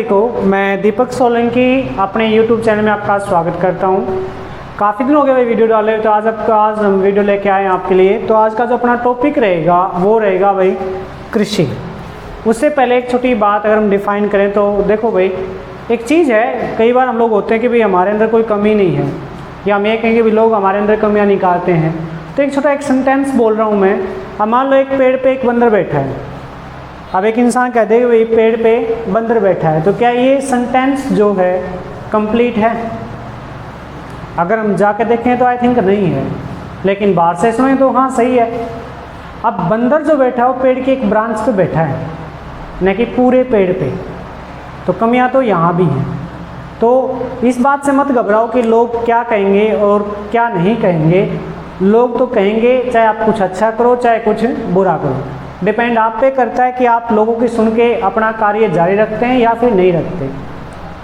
को मैं दीपक सोलंकी अपने YouTube चैनल में आपका स्वागत करता हूं। काफ़ी दिन हो गए भाई वीडियो डाले, तो आज हम वीडियो लेके आए हैं आपके लिए। तो आज का जो अपना टॉपिक रहेगा वो रहेगा भाई कृषि। उससे पहले एक छोटी बात अगर हम डिफ़ाइन करें तो देखो भाई, एक चीज़ है, कई बार हम लोग होते हैं कि भाई हमारे अंदर कोई कमी नहीं है, या हम ये कहेंगे भी लोग हमारे अंदर कमियाँ निकालते हैं। तो एक छोटा एक सेंटेंस बोल रहा हूँ मैं। अब मान लो एक पेड़ पे एक बंदर बैठा है। अब एक इंसान कहते हैं कि भाई पेड़ पे बंदर बैठा है, तो क्या ये सेंटेंस जो है कंप्लीट है? अगर हम जाके देखें तो आई थिंक नहीं है, लेकिन बाहर से सुने तो हाँ सही है। अब बंदर जो बैठा है वो पेड़ की एक ब्रांच पे बैठा है, न कि पूरे पेड़ पे। तो कमियां तो यहाँ भी हैं। तो इस बात से मत घबराओ कि लोग क्या कहेंगे और क्या नहीं कहेंगे। लोग तो कहेंगे, चाहे आप कुछ अच्छा करो चाहे कुछ बुरा करो। डिपेंड आप पे करता है कि आप लोगों की सुन के अपना कार्य जारी रखते हैं या फिर नहीं रखते।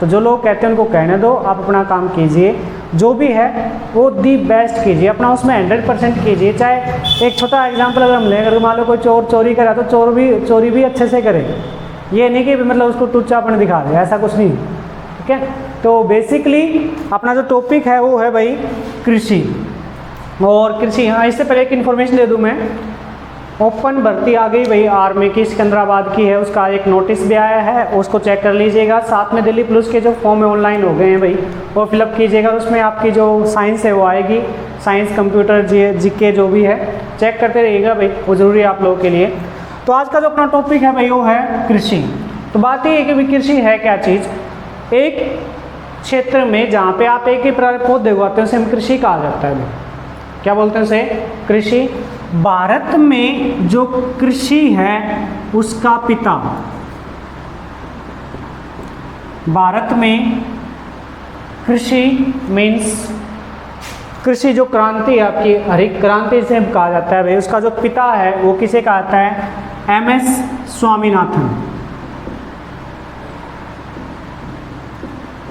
तो जो लोग कहते हैं उनको कहने दो, आप अपना काम कीजिए, जो भी है वो दी बेस्ट कीजिए, अपना उसमें 100% कीजिए। चाहे एक छोटा एग्जांपल अगर हम लें, अगर मान लो कोई चोर चोरी करा तो चोरी भी अच्छे से करे, ये नहीं कि मतलब उसको टुच्चापन दिखा दे, ऐसा कुछ नहीं, ठीक है। तो बेसिकली अपना जो टॉपिक है वो है भाई कृषि। और कृषि, हाँ इससे पहले एक इन्फॉर्मेशन दे दूँ मैं। ओपन भर्ती आ गई भाई आर्मी की, सिकंदराबाद की है, उसका एक नोटिस भी आया है, उसको चेक कर लीजिएगा। साथ में दिल्ली पुलिस के जो फॉर्म है ऑनलाइन हो गए हैं भाई, वो फिलअप कीजिएगा। उसमें आपकी जो साइंस है वो आएगी, साइंस कंप्यूटर जीके जो भी है, चेक करते रहिएगा भाई, वो ज़रूरी है आप लोगों के लिए। तो आज का जो अपना टॉपिक है भाई वो है कृषि। तो बात ये है कि भाई कृषि है क्या चीज़। एक क्षेत्र में जहाँ पे आप एक ही प्रकार के पौधे उगाते हैं उसे हम कृषि कहा जाता है भाई। क्या बोलते हैं उसे? कृषि। भारत में जो कृषि है उसका पिता, भारत में कृषि मीन्स कृषि जो क्रांति है आपकी, हरित क्रांति से कहा जाता है भाई, उसका जो पिता है वो किसे कहा जाता है? MS स्वामीनाथन।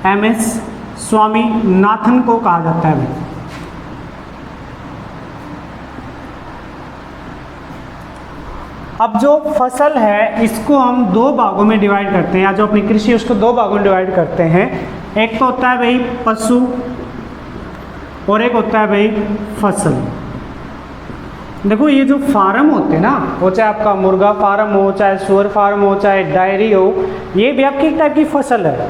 MS स्वामीनाथन को कहा जाता है भाई। अब जो फसल है इसको हम दो भागों में डिवाइड करते हैं, या जो अपनी कृषि उसको दो भागों में डिवाइड करते हैं। एक तो होता है भाई पशु और एक होता है भाई फसल। देखो ये जो फार्म होते हैं ना, वो चाहे आपका मुर्गा फार्म हो, चाहे सुअर फार्म हो, चाहे डायरी हो, ये भी आपकी एक टाइप की फसल है।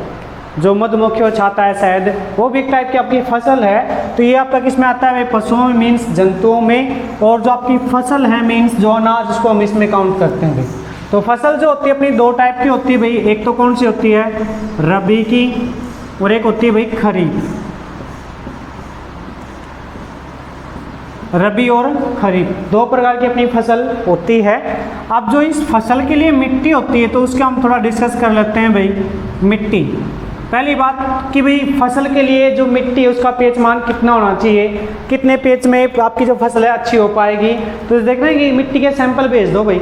जो मधुमक्खियों छाता है शहद, वो भी एक टाइप की आपकी फसल है। तो ये आपका किस में आता है भाई? पशुओं में मीन्स जंतुओं में। और जो आपकी फसल है मीन्स जो अनाज, उसको हम इसमें काउंट करते हैं भाई। तो फसल जो होती है अपनी दो टाइप की होती है भाई। एक तो कौन सी होती है? रबी की, और एक होती है भाई खरीफ। रबी और खरीफ दो प्रकार की अपनी फसल होती है। अब जो इस फसल के लिए मिट्टी होती है तो उसका हम थोड़ा डिस्कस कर लेते हैं भाई। मिट्टी, पहली बात कि भाई फसल के लिए जो मिट्टी है उसका पीएच मान कितना होना चाहिए, कितने पीएच में आपकी जो फसल है अच्छी हो पाएगी। तो देख रहे हैं कि मिट्टी के सैंपल भेज दो भाई,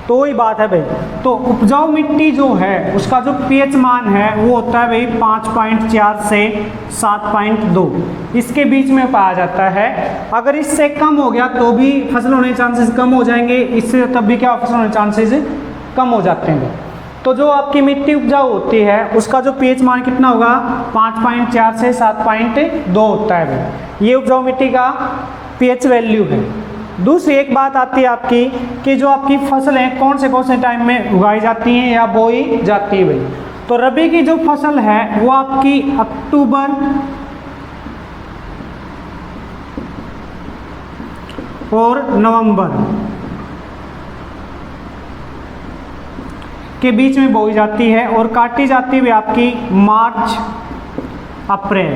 तो वही बात है भाई। तो उपजाऊ मिट्टी जो है उसका जो पीएच मान है वो होता है भाई 5.4 से 7.2, इसके बीच में पाया जाता है। अगर इससे कम हो गया तो भी फसल होने के चांसेस कम हो जाएंगे, इससे तब भी क्या फसल होने के चांसेस कम हो जाते हैं। तो जो आपकी मिट्टी उपजाऊ होती है उसका जो पीएच मान कितना होगा? 5.4 से 7.2 होता है भाई। ये उपजाऊ मिट्टी का पीएच वैल्यू है। दूसरी एक बात आती है आपकी कि जो आपकी फसल है कौन से टाइम में उगाई जाती हैं या बोई जाती है भाई। तो रबी की जो फसल है वो आपकी अक्टूबर और नवंबर के बीच में बोई जाती है, और काटी जाती है आपकी मार्च अप्रैल।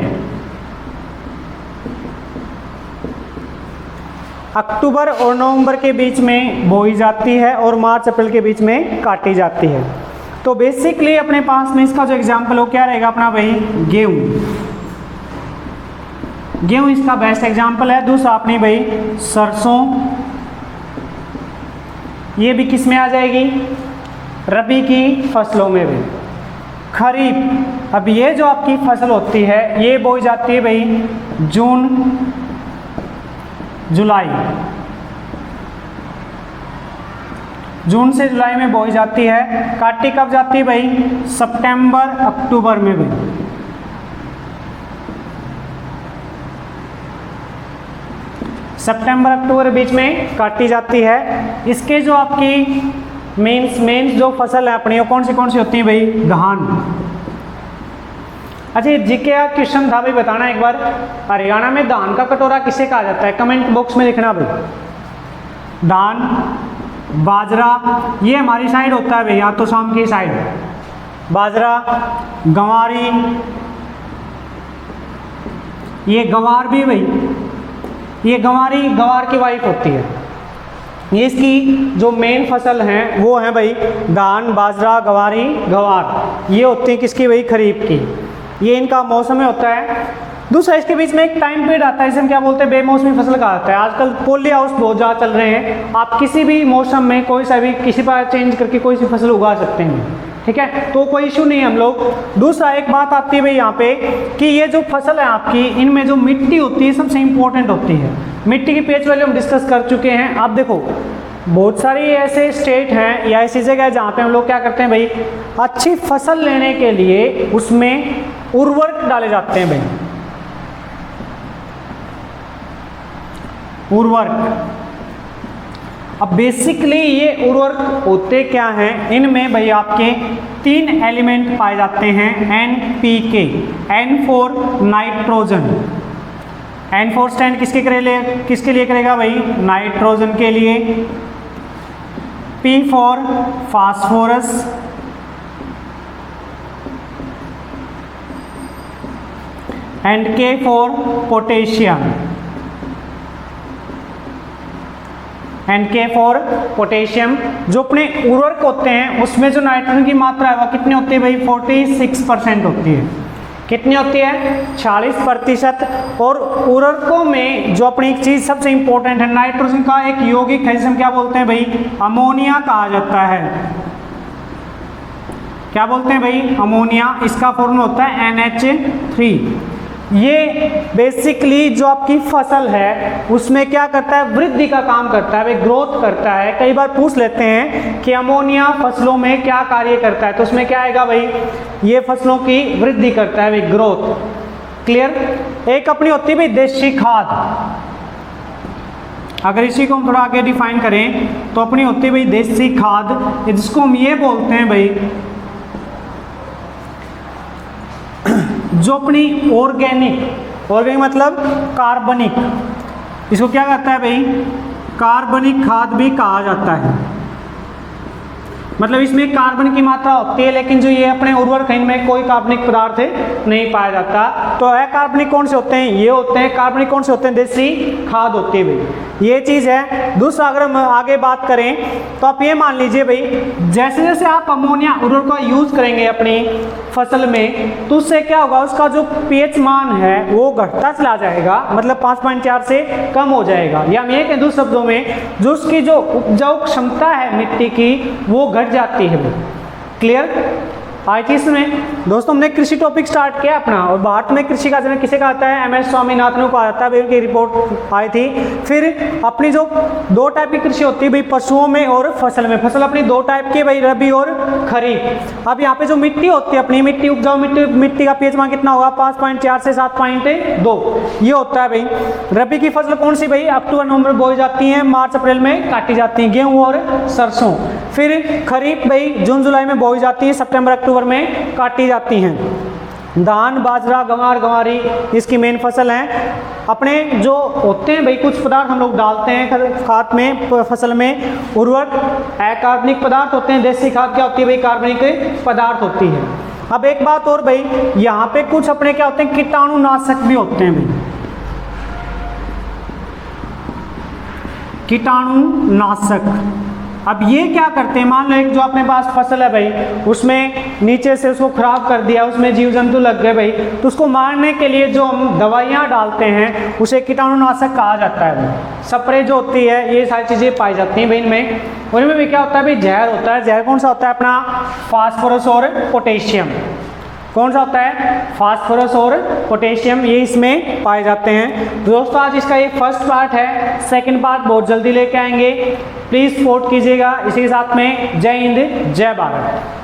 अक्टूबर और नवंबर के बीच में बोई जाती है और मार्च अप्रैल के बीच में काटी जाती है। तो बेसिकली अपने पास में इसका जो एग्जाम्पल हो क्या रहेगा अपना भाई? गेहूँ। गेहूँ इसका बेस्ट एग्जाम्पल है। दूसरा अपनी भाई सरसों, ये भी किस में आ जाएगी? रबी की फसलों में भी। खरीफ, अब ये जो आपकी फसल होती है ये बोई जाती है भाई जून जुलाई। जून से जुलाई में बोई जाती है। काटी कब जाती है भाई? सितंबर अक्टूबर में भाई। सितंबर अक्टूबर के बीच में काटी जाती है। इसके जो आपकी मेन जो फसल है अपनी वो कौन सी होती है भाई? धान। अच्छा, ये जीके का क्वेश्चन था भाई, बताना एक बार, हरियाणा में धान का कटोरा किसे कहा जाता है? कमेंट बॉक्स में लिखना भाई। धान, बाजरा ये हमारी साइड होता है भाई, यहाँ तो शाम की साइड। बाजरा, गंवारी, ये गंवार भी भाई, ये गंवार की वाइफ होती है। ये इसकी जो मेन फसल हैं वो है भाई धान, बाजरा, गंवारी, गंवार। ये होती है किसकी भाई? खरीफ की। ये इनका मौसम में होता है। दूसरा, इसके बीच में एक टाइम पीरियड आता है, इसे हम क्या बोलते हैं? बेमौसमी फसल कहा जाता है। आजकल पॉली हाउस बहुत ज़्यादा चल रहे हैं, आप किसी भी मौसम में कोई सा भी किसी पर चेंज करके कोई सी फसल उगा सकते हैं, ठीक है, तो कोई इशू नहीं है हम लोग। दूसरा, एक बात आती है भाई यहाँ पे कि ये जो फसल है आपकी, इनमें जो मिट्टी होती है सबसे इंपॉर्टेंट होती है। मिट्टी की पीएच वैल्यू हम डिस्कस कर चुके हैं। आप देखो, बहुत सारी ऐसे स्टेट हैं या ऐसी जगह है जहाँ पे हम लोग क्या करते हैं भाई, अच्छी फसल लेने के लिए उसमें उर्वरक डाले जाते हैं भाई, उर्वरक। अब बेसिकली ये उर्वरक होते क्या हैं? इनमें भाई आपके 3 एलिमेंट पाए जाते हैं। NPK, N for nitrogen. N for stand किसके लिए करेगा भाई? नाइट्रोजन के लिए। P for phosphorus, and K for potassium, and K for potassium. जो अपने उर्वरक होते हैं उसमें जो नाइट्रोजन की मात्रा है वह कितनी होती है भाई? 46% होती है। कितनी होती है? 40%। और उर्वरकों में जो अपनी एक चीज़ सबसे इंपॉर्टेंट है, नाइट्रोजन का एक यौगिक है जिसे हम क्या बोलते हैं भाई? अमोनिया कहा जाता है। क्या बोलते हैं भाई? अमोनिया। इसका फॉर्मूला होता है NH3। ये बेसिकली जो आपकी फसल है उसमें क्या करता है? वृद्धि का काम करता है, ग्रोथ करता है। कई बार पूछ लेते हैं कि अमोनिया फसलों में क्या कार्य करता है, तो उसमें क्या आएगा भाई? ये फसलों की वृद्धि करता है, ग्रोथ। क्लियर? एक अपनी होती है भाई देशी खाद। अगर इसी को हम थोड़ा आगे डिफाइन करें तो अपनी होती है भाई देशी खाद, जिसको हम ये बोलते हैं भाई जो अपनी ऑर्गेनिक मतलब कार्बनिक, इसको क्या कहता है भाई? कार्बनिक खाद भी कहा जाता है। मतलब इसमें कार्बन की मात्रा होती है, लेकिन जो ये अपने उर्वरक इनमें कोई कार्बनिक पदार्थ नहीं पाया जाता। तो अकार्बनिक कौन से होते हैं? ये होते हैं। कार्बनिक कौन से होते हैं? देसी खाद होती है भाई, ये चीज़ है। दूसरा, अगर हम आगे बात करें तो आप ये मान लीजिए भाई, जैसे जैसे आप अमोनिया उर्वरक का यूज़ करेंगे अपनी फसल में तो उससे क्या होगा? उसका जो pH मान है वो घटता चला जाएगा, मतलब 5.4 से कम हो जाएगा। या हम ये कहें दूसरे शब्दों में, जो उसकी जो उपजाऊ क्षमता है मिट्टी की वो घट जाती है। क्लियर? आज इसमें दोस्तों हमने कृषि टॉपिक स्टार्ट किया अपना, और भारत में कृषि का जन्म किसे कहा जाता है? MS स्वामीनाथन को कहा जाता है। उनकी रिपोर्ट आई थी। फिर अपनी जो 2 टाइप की कृषि होती है भाई, पशुओं में और फसल में। फसल अपनी 2 टाइप की भाई, रबी और खरीफ। अब यहाँ पे जो मिट्टी होती है अपनी, मिट्टी उपजाऊ मिट्टी का pH मान कितना होगा? 5.4 से 7.2 ये होता है भाई। रबी की फसल कौन सी भाई? अक्टूबर नवंबर बोई जाती है, मार्च अप्रैल में काटी जाती है, गेहूँ और सरसों। फिर खरीफ भाई जून जुलाई में बोई जाती है, सितंबर अक्टूबर में काटी जाती हैं। धान, बाजरा, गंवार, गंवारी इसकी मेन फसल हैं। अपने जो होते हैं भाई कुछ पदार्थ हम लोग डालते हैं खाद में, फसल में, उर्वरक अकार्बनिक पदार्थ होते हैं। देसी खाद क्या होती है भाई? कार्बनिक पदार्थ होती है। अब एक बात और भाई, यहाँ पे कुछ अपने क्या होते हैं? कीटाणुनाशक भी होते हैं भाई, कीटाणुनाशक। अब ये क्या करते हैं? मान लो एक जो अपने पास फसल है भाई, उसमें नीचे से उसको खराब कर दिया, उसमें जीव जंतु लग गए भाई, तो उसको मारने के लिए जो हम दवाइयाँ डालते हैं उसे कीटाणुनाशक कहा जाता है भाई। स्प्रे जो होती है, ये सारी चीज़ें पाई जाती हैं भाई इनमें। उनमें भी क्या होता है भाई? जहर होता है। जहर कौन सा होता है? अपना फास्फोरस और पोटेशियम। कौन सा होता है? फास्फोरस और पोटेशियम, ये इसमें पाए जाते हैं। दोस्तों आज इसका ये फर्स्ट पार्ट है, सेकंड पार्ट बहुत जल्दी लेके आएंगे, प्लीज़ सपोर्ट कीजिएगा। इसी के साथ में जय हिंद जय भारत।